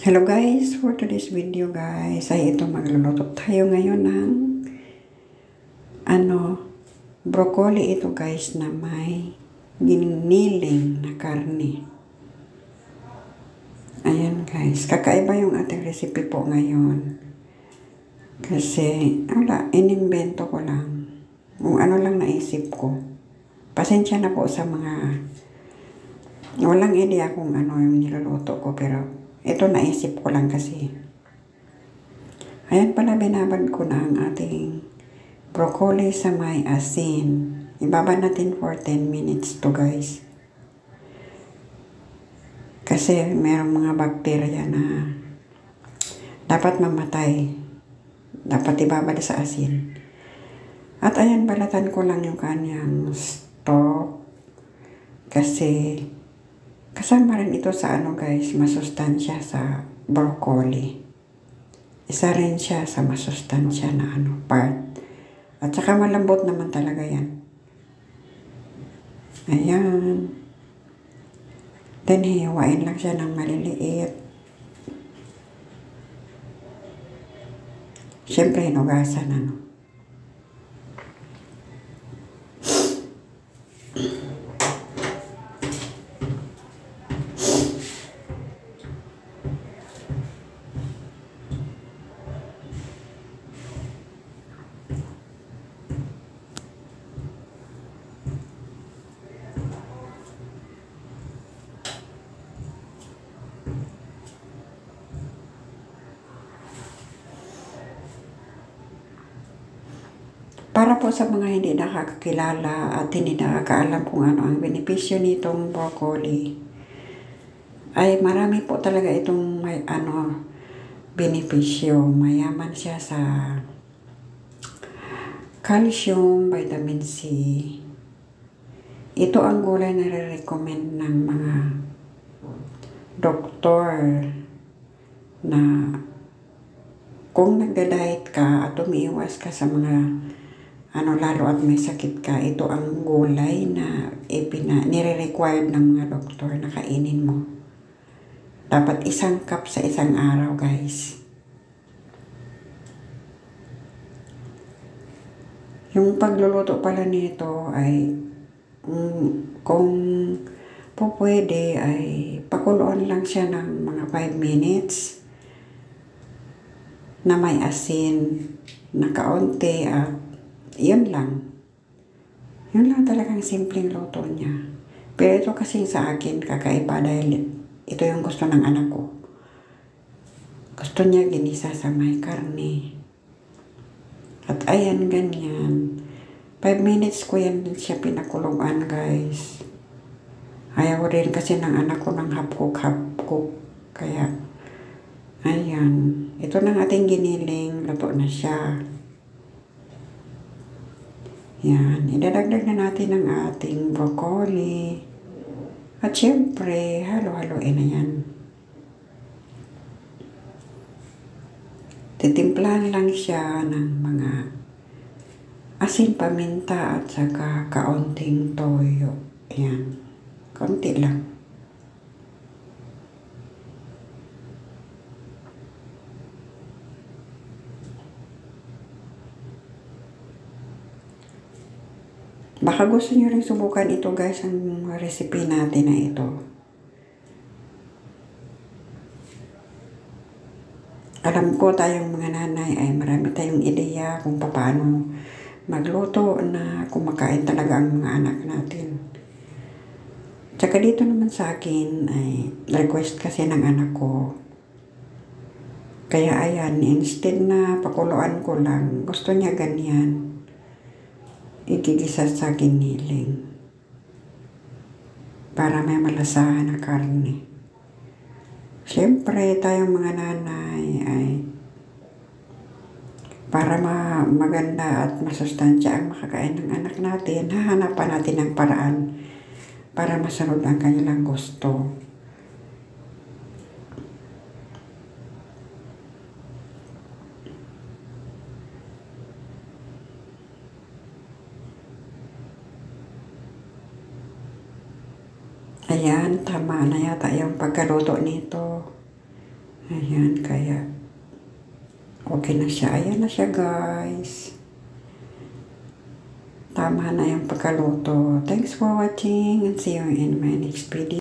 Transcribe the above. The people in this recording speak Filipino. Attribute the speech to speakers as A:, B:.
A: Hello guys, for today's video guys ay ito magluluto tayo ngayon ng broccoli ito guys na may giniling na karne. Ayan guys, kakaiba yung ating recipe po ngayon. Kasi inimbento ko lang. Kung ano lang naisip ko. Pasensya na po sa mga walang idea kung ano yung niluluto ko, pero ito naisip ko lang kasi. Ayan pala, binabad ko na ang ating broccoli sa may asin. Ibabad natin for 10 minutes to guys. Kasi merong mga bakterya na dapat mamatay. Dapat ibabad sa asin. At ayan, balatan ko lang yung kanyang stock. Kasi kasama rin ito sa guys, masustansya sa broccoli. Isa rin siya sa masustansya na part. At saka malambot naman talaga yan. Ayan. Then hihiwain lang siya ng maliliit. Siyempre hinugasan Para po sa mga hindi nakakakilala at hindi nakakaalam kung ano ang benepisyo nitong broccoli, ay marami po talaga itong may benepisyo. Mayaman siya sa calcium, vitamin C. Ito ang gulay na re-recommend ng mga doktor na kung nagda-diet ka at umiiwas ka sa mga lalo at may sakit ka, ito ang gulay na nire-required ng mga doktor na kainin mo. Dapat 1 cup sa isang araw guys. Yung pagluluto pala nito ay kung po pwede ay pakuluan lang siya ng mga 5 minutes na may asin na kaunti at yun lang. Yun lang talagang simpleng luto niya. Pero ito kasing sa akin kakaiba dahil ito yung gusto ng anak ko. Gusto niya ginisa sa may karne. At ayan, ganyan. 5 minutes ko yan siya pinakuluan guys. Ayaw rin kasi ng anak ko ng half cook. Kaya, ayan. Ito ng ating giniling. Luto na siya. Yan. Idadagdag na natin ang ating broccoli. At syempre, halo-haloin na yan. Titimplahan lang siya ng mga asin, paminta at saka kaunting toyo. Yan. Kaunti lang. Baka gusto nyo rin subukan ito guys, ang recipe natin na ito. Alam ko tayong mga nanay ay marami tayong ideya kung paano magluto na kumakain talaga ang mga anak natin. Tsaka dito naman sa akin ay request kasi ng anak ko. Kaya ayan, instead na pakuluan ko lang, gusto niya ganyan. Igigisa sa giniling para may malasahan na karne. Siyempre, tayong mga nanay ay para maganda at masustansya ang makakain ng anak natin, hahanapan natin ng paraan para masunod ang kanilang gusto. Ayan, tama na yata yung pagkaluto nito. Ayan, kaya okay na siya. Ayan na siya, guys. Tama na yung pagkaluto. Thanks for watching and see you in my next video.